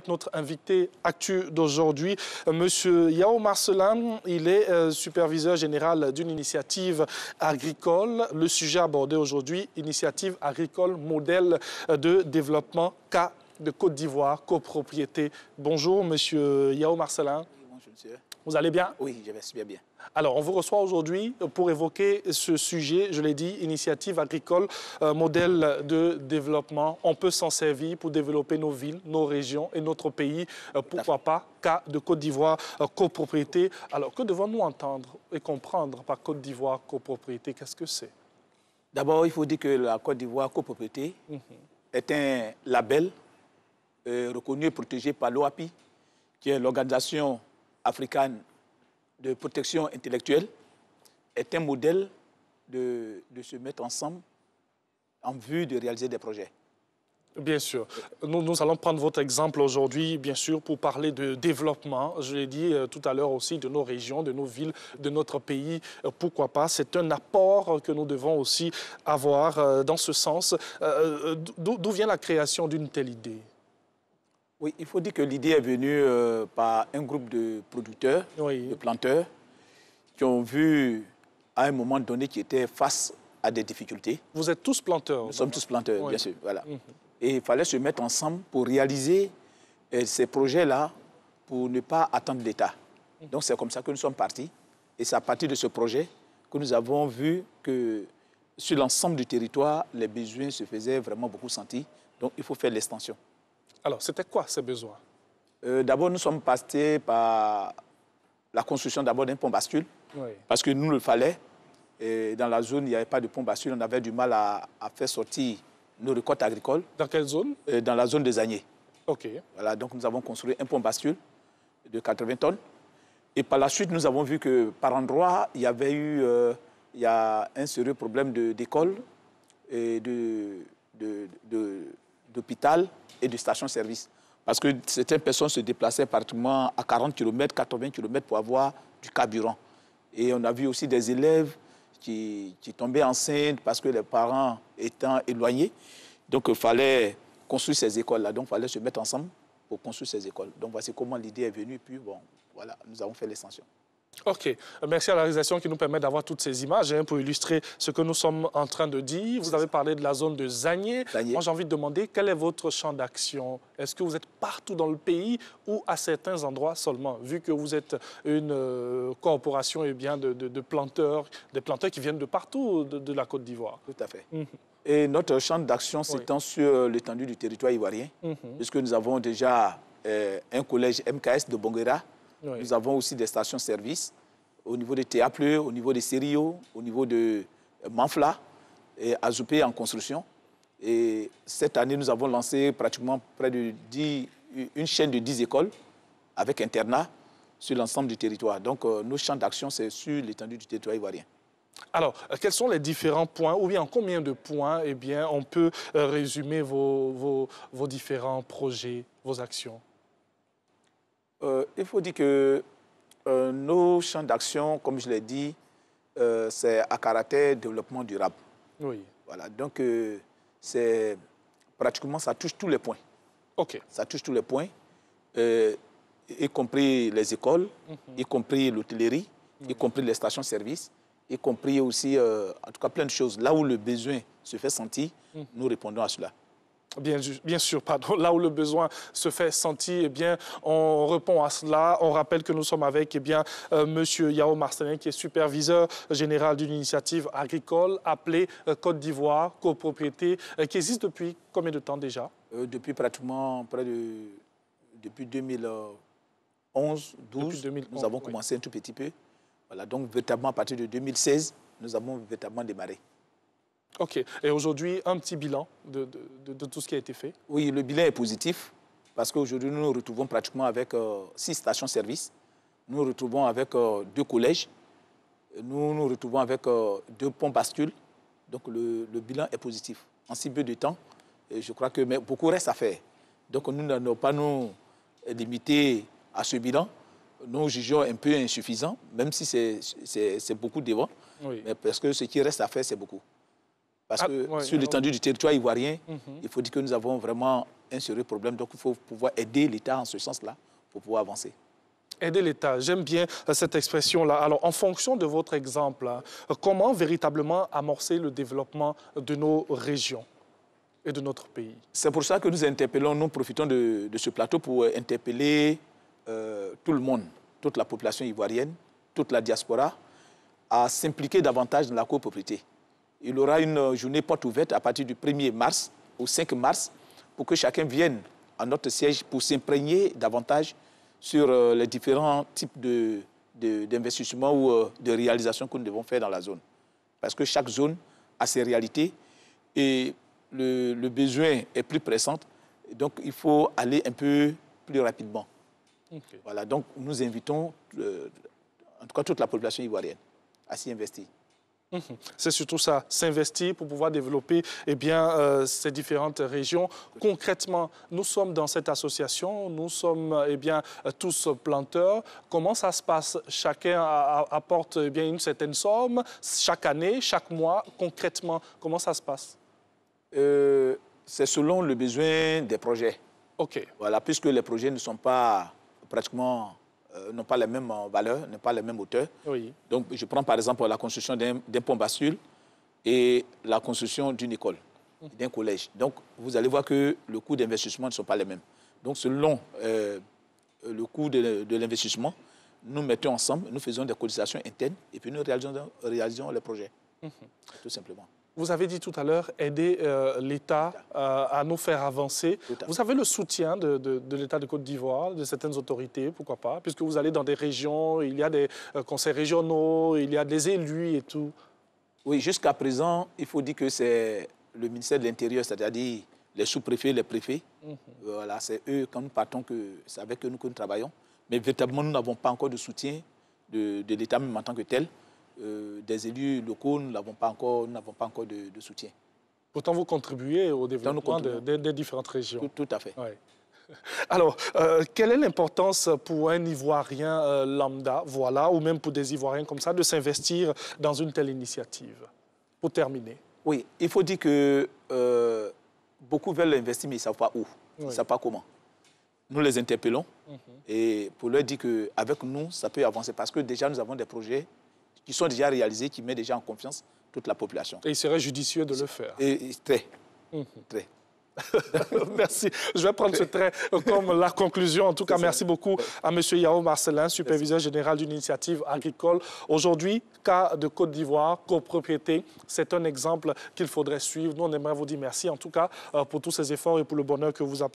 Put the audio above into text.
Notre invité actu d'aujourd'hui, Monsieur Yao Marcellin, il est superviseur général d'une initiative agricole. Le sujet abordé aujourd'hui, initiative agricole, modèle de développement K de Côte d'Ivoire, copropriété. Bonjour Monsieur Yao Marcellin. Oui, bonjour monsieur. Vous allez bien? Oui, je vais super bien. Alors, on vous reçoit aujourd'hui pour évoquer ce sujet, je l'ai dit, initiative agricole, modèle de développement. On peut s'en servir pour développer nos villes, nos régions et notre pays. Pourquoi pas, cas de Côte d'Ivoire, copropriété. Alors, que devons-nous entendre et comprendre par Côte d'Ivoire, copropriété? Qu'est-ce que c'est? D'abord, il faut dire que la Côte d'Ivoire copropriété est un label reconnu et protégé par l'OAPI, qui est l'Organisation africaine de protection intellectuelle, est un modèle de se mettre ensemble en vue de réaliser des projets. Bien sûr. Nous allons prendre votre exemple aujourd'hui, bien sûr, pour parler de développement. Je l'ai dit tout à l'heure aussi, de nos régions, de nos villes, de notre pays. Pourquoi pas? C'est un apport que nous devons aussi avoir dans ce sens. D'où vient la création d'une telle idée? Oui, il faut dire que l'idée est venue par un groupe de producteurs, de planteurs, qui ont vu à un moment donné qu'ils étaient face à des difficultés. Vous êtes tous planteurs? Nous sommes tous planteurs, bien sûr. Voilà. Et il fallait se mettre ensemble pour réaliser ces projets-là, pour ne pas attendre l'État. Donc c'est comme ça que nous sommes partis. Et c'est à partir de ce projet que nous avons vu que sur l'ensemble du territoire, les besoins se faisaient vraiment beaucoup sentir. Donc il faut faire l'extension. Alors, c'était quoi ces besoins? D'abord, nous sommes passés par la construction d'abord d'un pont bascule, parce que nous le fallait. Et dans la zone, il n'y avait pas de pont bascule, on avait du mal à faire sortir nos récoltes agricoles. Dans quelle zone? Dans la zone des Agnés. OK. Voilà, donc nous avons construit un pont bascule de 80 tonnes. Et par la suite, nous avons vu que par endroit, il y avait eu un sérieux problème d'école, d'hôpital et de station-service. Parce que certaines personnes se déplaçaient pratiquement à 40 km, 80 km pour avoir du carburant. Et on a vu aussi des élèves qui tombaient enceintes parce que les parents étant éloignés. Donc il fallait construire ces écoles-là. Donc il fallait se mettre ensemble pour construire ces écoles. Donc voici comment l'idée est venue. Puis bon, voilà, nous avons fait l'extension. OK. Merci à la réalisation qui nous permet d'avoir toutes ces images pour illustrer ce que nous sommes en train de dire. Vous avez parlé de la zone de Zagné. Moi, j'ai envie de demander quel est votre champ d'action? Est-ce que vous êtes partout dans le pays ou à certains endroits seulement? Vu que vous êtes une corporation de planteurs, des planteurs qui viennent de partout de la Côte d'Ivoire. Tout à fait. Et notre champ d'action s'étend sur l'étendue du territoire ivoirien, puisque nous avons déjà un collège MKS de Bonguera. Nous avons aussi des stations-service au niveau de Théapleu, au niveau de Serio, au niveau de Manfla et Azoupé en construction. Et cette année, nous avons lancé pratiquement près de une chaîne de 10 écoles avec internat sur l'ensemble du territoire. Donc, nos champs d'action, c'est sur l'étendue du territoire ivoirien. Alors, quels sont les différents points, ou bien en combien de points on peut résumer vos différents projets, vos actions? Il faut dire que nos champs d'action, comme je l'ai dit, c'est à caractère développement durable. Oui. Voilà, donc c'est pratiquement, ça touche tous les points. OK. Ça touche tous les points, y compris les écoles, y compris l'hôtellerie, y compris les stations-service, y compris aussi, en tout cas, plein de choses. Là où le besoin se fait sentir, nous répondons à cela. Bien sûr, pardon. Là où le besoin se fait sentir, on répond à cela. On rappelle que nous sommes avec Monsieur Yao Marcellin, qui est superviseur général d'une initiative agricole appelée Côte d'Ivoire, copropriété, qui existe depuis combien de temps déjà? Depuis pratiquement depuis 2011, 12, nous avons commencé un tout petit peu. Voilà, donc véritablement à partir de 2016, nous avons véritablement démarré. OK. Et aujourd'hui, un petit bilan de tout ce qui a été fait? Oui, le bilan est positif parce qu'aujourd'hui, nous nous retrouvons pratiquement avec 6 stations-service. Nous nous retrouvons avec 2 collèges. Nous nous retrouvons avec 2 ponts bascules. Donc, le bilan est positif. En si peu de temps, et je crois que beaucoup reste à faire. Donc, nous n'allons pas nous limiter à ce bilan. Nous jugeons un peu insuffisant, même si c'est beaucoup devant. Mais parce que ce qui reste à faire, c'est beaucoup. Parce que sur l'étendue du territoire ivoirien, il faut dire que nous avons vraiment un sérieux problème. Donc, il faut pouvoir aider l'État en ce sens-là pour pouvoir avancer. Aider l'État, j'aime bien cette expression-là. Alors, en fonction de votre exemple, comment véritablement amorcer le développement de nos régions et de notre pays? C'est pour ça que nous profitons de ce plateau pour interpeller tout le monde, toute la population ivoirienne, toute la diaspora, à s'impliquer davantage dans la copropriété. Il y aura une journée porte ouverte à partir du 1er mars au 5 mars pour que chacun vienne à notre siège pour s'imprégner davantage sur les différents types d'investissements ou de réalisations que nous devons faire dans la zone. Parce que chaque zone a ses réalités et le besoin est plus pressant. Donc, il faut aller un peu plus rapidement. Okay. Voilà, donc nous invitons, en tout cas toute la population ivoirienne, à s'y investir. C'est surtout ça, s'investir pour pouvoir développer ces différentes régions. Concrètement, nous sommes dans cette association, nous sommes tous planteurs. Comment ça se passe? Chacun apporte une certaine somme, chaque année, chaque mois. Concrètement, comment ça se passe? C'est selon le besoin des projets. OK. Voilà, puisque les projets ne sont pas pratiquement... n'ont pas les mêmes valeurs, n'ont pas les mêmes hauteurs. Oui. Donc, je prends par exemple la construction d'un pont bascule et la construction d'une école, d'un collège. Donc, vous allez voir que le coût d'investissement ne sont pas les mêmes. Donc, selon le coût de l'investissement, nous mettons ensemble, nous faisons des cotisations internes et puis nous réalisons les projets, tout simplement. Vous avez dit tout à l'heure aider l'État à nous faire avancer. Vous avez le soutien de l'État de Côte d'Ivoire, de certaines autorités, pourquoi pas, puisque vous allez dans des régions, il y a des conseils régionaux, il y a des élus et tout. Oui, jusqu'à présent, il faut dire que c'est le ministère de l'Intérieur, c'est-à-dire les sous-préfets, les préfets. Voilà, c'est eux, quand nous partons, c'est avec eux que nous travaillons. Mais véritablement, nous n'avons pas encore de soutien de l'État même en tant que tel. Des élus locaux, nous n'avons pas encore de soutien. Pourtant, vous contribuez au développement des différentes régions. Tout à fait. Ouais. Alors, quelle est l'importance pour un Ivoirien lambda, voilà, ou même pour des Ivoiriens comme ça, de s'investir dans une telle initiative? Pour terminer. Oui, il faut dire que beaucoup veulent investir, mais ils ne savent pas où, ils ne savent pas comment. Nous les interpellons et pour leur dire qu'avec nous, ça peut avancer parce que déjà, nous avons des projets qui sont déjà réalisés, qui mettent déjà en confiance toute la population. Et il serait judicieux de le faire. Et très, très. Merci. Je vais prendre ce trait comme la conclusion. En tout cas, merci beaucoup à M. Yao Marcelin, superviseur général d'une initiative agricole. Aujourd'hui, cas de Côte d'Ivoire, copropriété, c'est un exemple qu'il faudrait suivre. Nous, on aimerait vous dire merci, en tout cas, pour tous ces efforts et pour le bonheur que vous apportez.